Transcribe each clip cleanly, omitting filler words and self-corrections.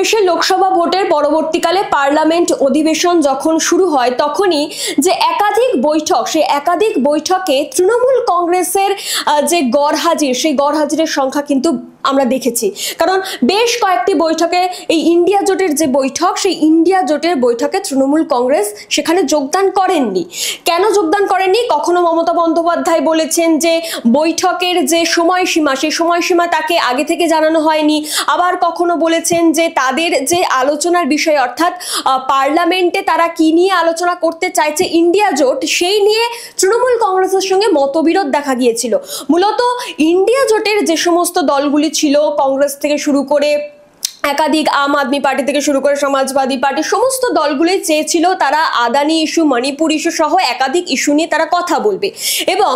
২৪ লোকসভা ভোটের পরবর্তীকালে পার্লামেন্ট অধিবেশন যখন শুরু হয় তখনই যে একাধিক বৈঠক, সেই একাধিক বৈঠকে তৃণমূল কংগ্রেসের যে গড়হাজির, সেই গড়হাজিরের সংখ্যা কিন্তু আমরা দেখেছি। কারণ বেশ কয়েকটি বৈঠকে এই ইন্ডিয়া জোটের যে বৈঠক, সেই ইন্ডিয়া জোটের বৈঠকে তৃণমূল কংগ্রেস সেখানে যোগদান করেননি। কেন যোগদান করেননি? কখনো মমতা বন্দ্যোপাধ্যায় বলেছেন যে বৈঠকের যে সময়সীমা, সেই সময়সীমা তাকে আগে থেকে জানানো হয়নি। আবার কখনো বলেছেন যে তাদের যে আলোচনার বিষয়, অর্থাৎ পার্লামেন্টে তারা কি নিয়ে আলোচনা করতে চাইছে ইন্ডিয়া জোট, সেই নিয়ে তৃণমূল কংগ্রেসের সঙ্গে মতবিরোধ দেখা গিয়েছিল। মূলত ইন্ডিয়া জোটের যে সমস্ত দলগুলি ছিল, কংগ্রেস থেকে শুরু করে একাধিক, আম আদমি পার্টি থেকে শুরু করে সমাজবাদী পার্টি, সমস্ত দলগুলোই চেয়েছিল তারা আদানি ইস্যু, মণিপুর ইস্যু সহ একাধিক ইস্যু নিয়ে তারা কথা বলবে। এবং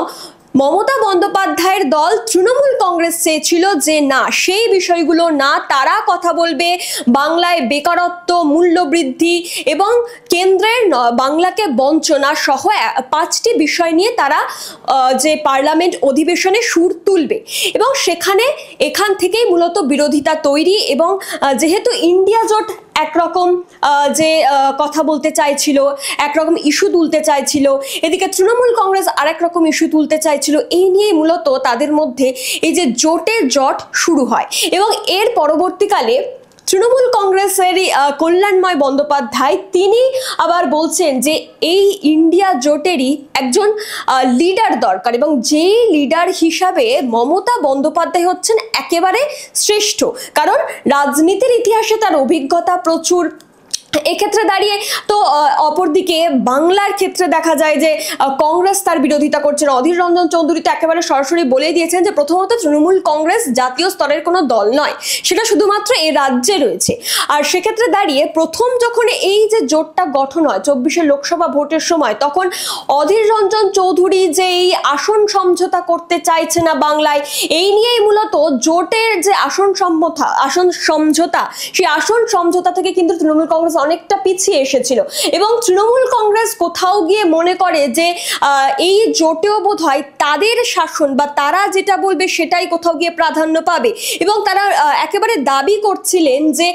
মমতা বন্দ্যোপাধ্যায়ের দল তৃণমূল কংগ্রেস চেয়েছিল যে না, সেই বিষয়গুলো না, তারা কথা বলবে বাংলায় বেকারত্ব, মূল্যবৃদ্ধি এবং কেন্দ্রের বাংলাকে বঞ্চনা সহ 5টি বিষয় নিয়ে তারা যে পার্লামেন্ট অধিবেশনে সুর তুলবে। এবং এখান থেকেই মূলত বিরোধিতা তৈরি। এবং যেহেতু ইন্ডিয়া জোট একরকম যে কথা বলতে চাইছিল, একরকম ইস্যু তুলতে চাইছিল, এদিকে তৃণমূল কংগ্রেস আরেক রকম ইস্যু তুলতে চাইছিল, এই নিয়ে মূলত তাদের মধ্যে এই যে জোট শুরু হয়। এবং এর পরবর্তীকালে তৃণমূল কংগ্রেসেরই কল্যাণময় বন্দ্যোপাধ্যায় তিনি আবার বলছেন যে এই ইন্ডিয়া জোটেরই একজন লিডার দরকার, এবং যেই লিডার হিসাবে মমতা বন্দ্যোপাধ্যায় হচ্ছেন একেবারে শ্রেষ্ঠ। কারণ রাজনীতির ইতিহাসে তার অভিজ্ঞতা প্রচুর। এক্ষেত্রে দাঁড়িয়ে তো অপরদিকে বাংলার ক্ষেত্রে দেখা যায় যে কংগ্রেস তার বিরোধিতা করছেন। অধীর রঞ্জন চৌধুরী তো একেবারে সরাসরি বলেই দিয়েছেন যে প্রথমত তৃণমূল কংগ্রেস জাতীয় স্তরের কোনো দল নয়, সেটা শুধুমাত্র এই রাজ্যে রয়েছে। আর সেক্ষেত্রে দাঁড়িয়ে প্রথম যখন এই যে জোটটা গঠন হয় 24 লোকসভা ভোটের সময়, তখন অধীর রঞ্জন চৌধুরী যে এই আসন সমঝোতা করতে চাইছে না বাংলায়, এই নিয়েই মূলত জোটের যে আসন সমঝোতা, সেই আসন সমঝোতা থেকে কিন্তু তৃণমূল কংগ্রেস অনেকটা পিছিয়ে এসেছিল। এবং তৃণমূল কংগ্রেস কোথাও গিয়ে মনে করে যে এই জোটেও বোধহয় তাদের শাসন বা তারা যেটা বলবে সেটাই কোথাও গিয়ে প্রাধান্য পাবে। এবং তারা একেবারে দাবি করছিলেন যে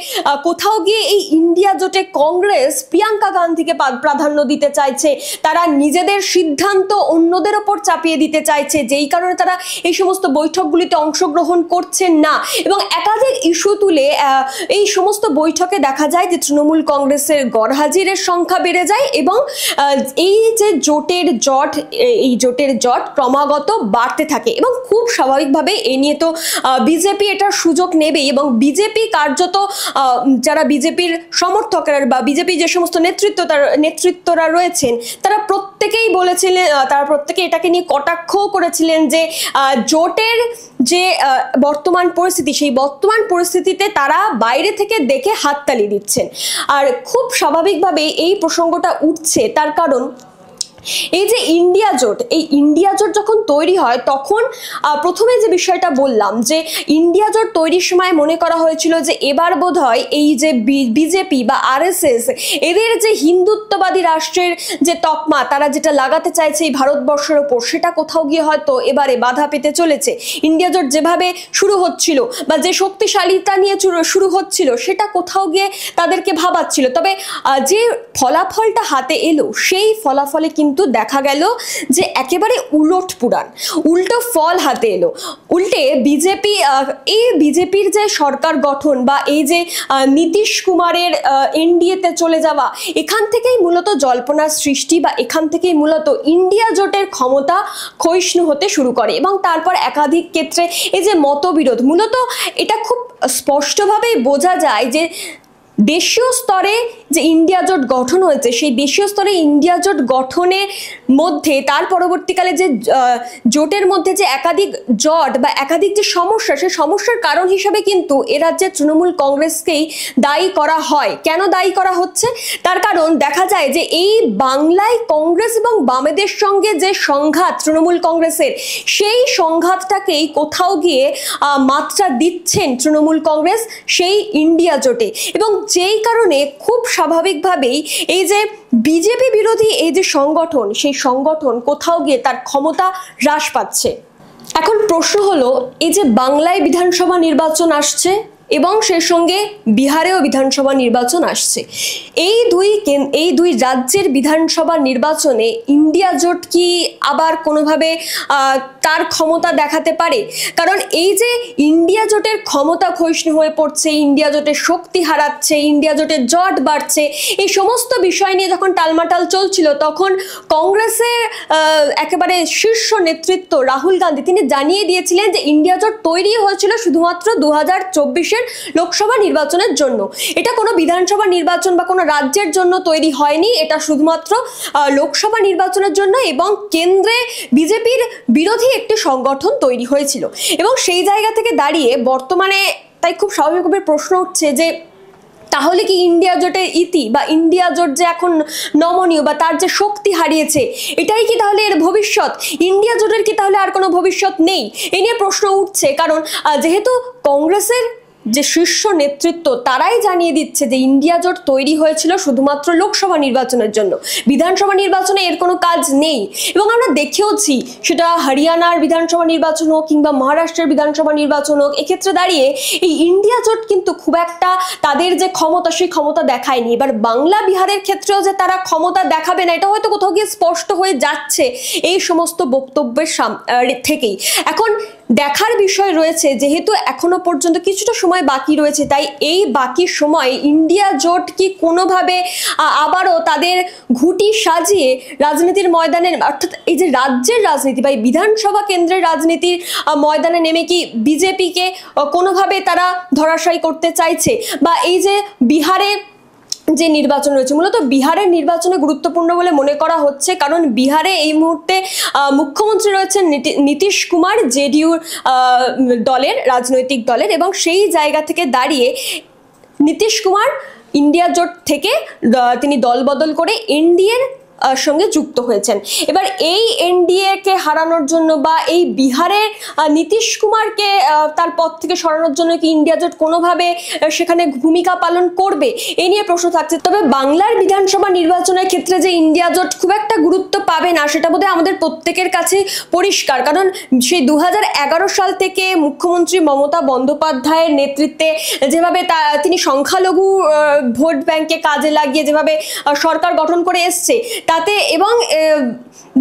কোথাও গিয়ে এই ইন্ডিয়া জোটে কংগ্রেস প্রিয়াঙ্কা গান্ধীকে প্রাধান্য দিতে চাইছে, তারা নিজেদের সিদ্ধান্ত অন্যদের ওপর চাপিয়ে দিতে চাইছে, যেই কারণে তারা এই সমস্ত বৈঠকগুলিতে অংশগ্রহণ করছেন না। এবং একাধিক ইস্যু তুলে এই সমস্ত বৈঠকে দেখা যায় যে তৃণমূল কংগ্রেসের গড়হাজিরের সংখ্যা বেড়ে যায়। এবং এই যে জোটের জট ক্রমাগত বাড়তে থাকে। এবং খুব স্বাভাবিকভাবে এ নিয়ে তো বিজেপি এটার সুযোগ নেবেই। এবং বিজেপি কার্যত যারা বিজেপির সমর্থকরা বা বিজেপি যে সমস্ত নেতৃত্বরা রয়েছেন, তারা প্রত্যেকেই বলেছিলেন, তারা প্রত্যেকে এটাকে নিয়ে কটাক্ষও করেছিলেন যে জোটের যে বর্তমান পরিস্থিতি, সেই বর্তমান পরিস্থিতিতে তারা বাইরে থেকে দেখে হাততালি দিচ্ছেন। আর খুব স্বাভাবিকভাবে এই প্রসঙ্গটা উঠছে, তার কারণ এই যে ইন্ডিয়া জোট যখন তৈরি হয় তখন প্রথমে যে বিষয়টা বললাম যে ইন্ডিয়া জোট তৈরির সময় মনে করা হয়েছিল যে এবার বোধহয় এই যে বিজেপি বা আরএসএস, এদের যে হিন্দুত্ববাদী রাষ্ট্রের যে তকমা তারা যেটা লাগাতে চাইছে এই ভারতবর্ষের ওপর, সেটা কোথাও গিয়ে হয়তো এবারে বাধা পেতে চলেছে। ইন্ডিয়া জোট যেভাবে শুরু হচ্ছিল বা যে শক্তিশালীতা নিয়ে শুরু হচ্ছিল, সেটা কোথাও গিয়ে তাদেরকে ভাবাচ্ছিল। তবে যে ফলাফলটা হাতে এলো, সেই ফলাফলে কিন্তু দেখা গেল যে একেবারে উল্টো ফল হাতে এলো। উল্টে বিজেপির যে সরকার গঠন বা এই যে নীতিশ কুমারের এনডিএতে চলে যাওয়া, এখান থেকেই মূলত জল্পনার সৃষ্টি বা এখান থেকেই মূলত ইন্ডিয়া জোটের ক্ষমতা ক্ষয়িষ্ণু হতে শুরু করে। এবং তারপর একাধিক ক্ষেত্রে এই যে মতবিরোধ, মূলত এটা খুব স্পষ্টভাবেই বোঝা যায় যে দেশীয় স্তরে যে ইন্ডিয়া জোট গঠন হয়েছে, সেই দেশীয় স্তরে ইন্ডিয়া জোট গঠনের মধ্যে তার পরবর্তীকালে যে জোটের মধ্যে যে একাধিক জট বা একাধিক যে সমস্যা, সেই সমস্যার কারণ হিসেবে কিন্তু এ রাজ্যে তৃণমূল কংগ্রেসকেই দায়ী করা হয়। কেন দায়ী করা হচ্ছে? তার কারণ দেখা যায় যে এই বাংলায় কংগ্রেস এবং বামেদের সঙ্গে যে সংঘাত তৃণমূল কংগ্রেসের, সেই সংঘাতটাকেই কোথাও গিয়ে মাত্রা দিচ্ছেন তৃণমূল কংগ্রেস সেই ইন্ডিয়া জোটে। এবং যেই কারণে খুব স্বাভাবিকভাবেই এই যে বিজেপি বিরোধী এই যে সংগঠন, সেই সংগঠন কোথাও গিয়ে তার ক্ষমতা হ্রাস পাচ্ছে। এখন প্রশ্ন হলো, এই যে বাংলায় বিধানসভা নির্বাচন আসছে, এবং সেই সঙ্গে বিহারেও বিধানসভা নির্বাচন আসছে। এই দুই রাজ্যের বিধানসভা নির্বাচনে ইন্ডিয়া জোট কি আবার কোনোভাবে তার ক্ষমতা দেখাতে পারে? কারণ এই যে ইন্ডিয়া জোটের ক্ষমতা ক্ষয়িষ্ণু হয়ে পড়ছে, ইন্ডিয়া জোটের শক্তি হারাচ্ছে, ইন্ডিয়া জোটের জট বাড়ছে, এই সমস্ত বিষয় নিয়ে যখন টালমাটাল চলছিল তখন কংগ্রেসের একেবারে শীর্ষ নেতৃত্ব রাহুল গান্ধী তিনি জানিয়ে দিয়েছিলেন যে ইন্ডিয়া জোট তৈরি হয়েছিল শুধুমাত্র 2024-এর লোকসভা নির্বাচনের জন্য। এটা কোনো বিধানসভা নির্বাচন বা কোনো রাজ্যের জন্য তৈরি হয়নি, এটা শুধুমাত্র লোকসভা নির্বাচনের জন্য এবং কেন্দ্রে বিজেপির বিরোধী একটি সংগঠন তৈরি হয়েছিল। এবং সেই জায়গা থেকে দাঁড়িয়ে বর্তমানে তাই খুব স্বাভাবিকভাবে প্রশ্ন উঠছে যে তাহলে কি ইন্ডিয়া জোটের ইতি বা ইন্ডিয়া জোট যে এখন নমনীয় বা তার যে শক্তি হারিয়েছে এটাই কি তাহলে এর ভবিষ্যৎ? ইন্ডিয়া জোটের কি তাহলে আর কোনো ভবিষ্যৎ নেই? এ নিয়ে প্রশ্ন উঠছে, কারণ যেহেতু কংগ্রেসের যে শীর্ষ নেতৃত্ব তারাই জানিয়ে দিচ্ছে যে ইন্ডিয়া জোট তৈরি হয়েছিল শুধুমাত্র লোকসভা নির্বাচনের জন্য, বিধানসভা নির্বাচনে এর কোনো কাজ নেই। এবং আমরা দেখেওছি সেটা হরিয়ানার বিধানসভা নির্বাচন হোক কিংবা মহারাষ্ট্রের বিধানসভা নির্বাচন হোক, এক্ষেত্রে দাঁড়িয়ে এই ইন্ডিয়া জোট কিন্তু খুব একটা তাদের যে ক্ষমতা সেই ক্ষমতা দেখায়নি। এবার বাংলা বিহারের ক্ষেত্রেও যে তারা ক্ষমতা দেখাবে না এটা হয়তো কোথাও গিয়ে স্পষ্ট হয়ে যাচ্ছে এই সমস্ত বক্তব্যের থেকেই। এখন দেখার বিষয় রয়েছে, যেহেতু এখনো পর্যন্ত কিছুটা সময় বাকি রয়েছে, তাই এই বাকি সময় ইন্ডিয়া জোট কি কোনোভাবে আবারও তাদের ঘুঁটি সাজিয়ে রাজনীতির ময়দানে, অর্থাৎ এই যে রাজ্যের রাজনীতি বা বিধানসভা কেন্দ্রের রাজনীতির ময়দানে নেমে কি বিজেপিকে কোনোভাবে তারা ধরাশায়ী করতে চাইছে? বা এই যে বিহারে যে নির্বাচন রয়েছে, মূলত বিহারের নির্বাচনে গুরুত্বপূর্ণ বলে মনে করা হচ্ছে, কারণ বিহারে এই মুহূর্তে মুখ্যমন্ত্রী রয়েছেন নীতিশ কুমার, জেডিইউ দলের রাজনৈতিক দলের, এবং সেই জায়গা থেকে দাঁড়িয়ে নীতিশ কুমার ইন্ডিয়া জোট থেকে তিনি দল বদল করে এনডিএর সঙ্গে যুক্ত হয়েছেন। এবার এই এনডিএ কে হারানোর জন্য বা এই বিহারে নীতিশ কুমারকে তার পদ থেকে সরানোর জন্য কি ইন্ডিয়া জোট কোনোভাবে সেখানে ভূমিকা পালন করবে, এই নিয়ে প্রশ্ন থাকছে। তবে বাংলার বিধানসভা নির্বাচনের ক্ষেত্রে যে ইন্ডিয়া জোট খুব একটা গুরুত্ব পাবে না সেটা বোধহয় আমাদের প্রত্যেকের কাছে পরিষ্কার, কারণ সেই 2011 সাল থেকে মুখ্যমন্ত্রী মমতা বন্দ্যোপাধ্যায়ের নেতৃত্বে যেভাবে তিনি সংখ্যালঘু ভোট ব্যাংকে কাজে লাগিয়ে যেভাবে সরকার গঠন করে এসছে তাতে, এবং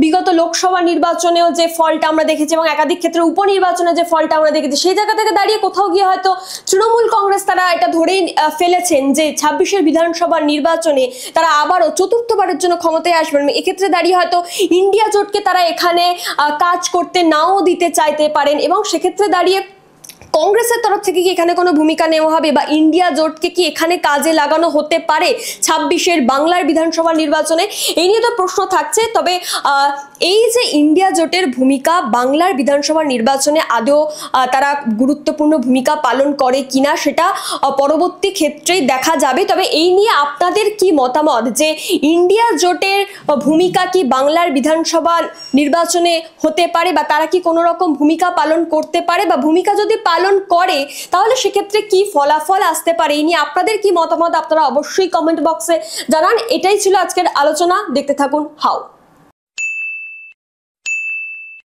বিগত লোকসভা নির্বাচনেও যে ফলটা আমরা দেখেছি এবং একাধিক ক্ষেত্রে উপনির্বাচনে যে ফলটা আমরা দেখেছি, সেই জায়গা থেকে দাঁড়িয়ে কোথাও গিয়ে হয়তো তৃণমূল কংগ্রেস তারা এটা ধরেই ফেলেছেন যে 26-এর বিধানসভা নির্বাচনে তারা আবারও চতুর্থবারের জন্য ক্ষমতায় আসবেন। এক্ষেত্রে দাঁড়িয়ে হয়তো ইন্ডিয়া জোটকে তারা এখানে কাজ করতে নাও দিতে চাইতে পারেন, এবং সেক্ষেত্রে দাঁড়িয়ে কংগ্রেসের তরফ থেকে কি এখানে কোনো ভূমিকা নেওয়া হবে বা ইন্ডিয়া জোটকে কি এখানে কাজে লাগানো হতে পারে 26-এর বাংলার বিধানসভা নির্বাচনে, এই নিয়ে তো প্রশ্ন থাকছে। তবে এই যে ইন্ডিয়া জোটের ভূমিকা বাংলার বিধানসভা নির্বাচনে আদৌ তারা গুরুত্বপূর্ণ ভূমিকা পালন করে কিনা সেটা পরবর্তী ক্ষেত্রেই দেখা যাবে। তবে এই নিয়ে আপনাদের কি মতামত যে ইন্ডিয়া জোটের ভূমিকা কি বাংলার বিধানসভা নির্বাচনে হতে পারে বা তারা কি কোনো রকম ভূমিকা পালন করতে পারে, বা ভূমিকা যদি পালন করে তাহলে সেক্ষেত্রে কি ফলাফল আসতে পারে, এই নিয়ে আপনাদের কি মতামত আপনারা অবশ্যই কমেন্ট বক্সে জানান। এটাই ছিল আজকের আলোচনা, দেখতে থাকুন হাউ।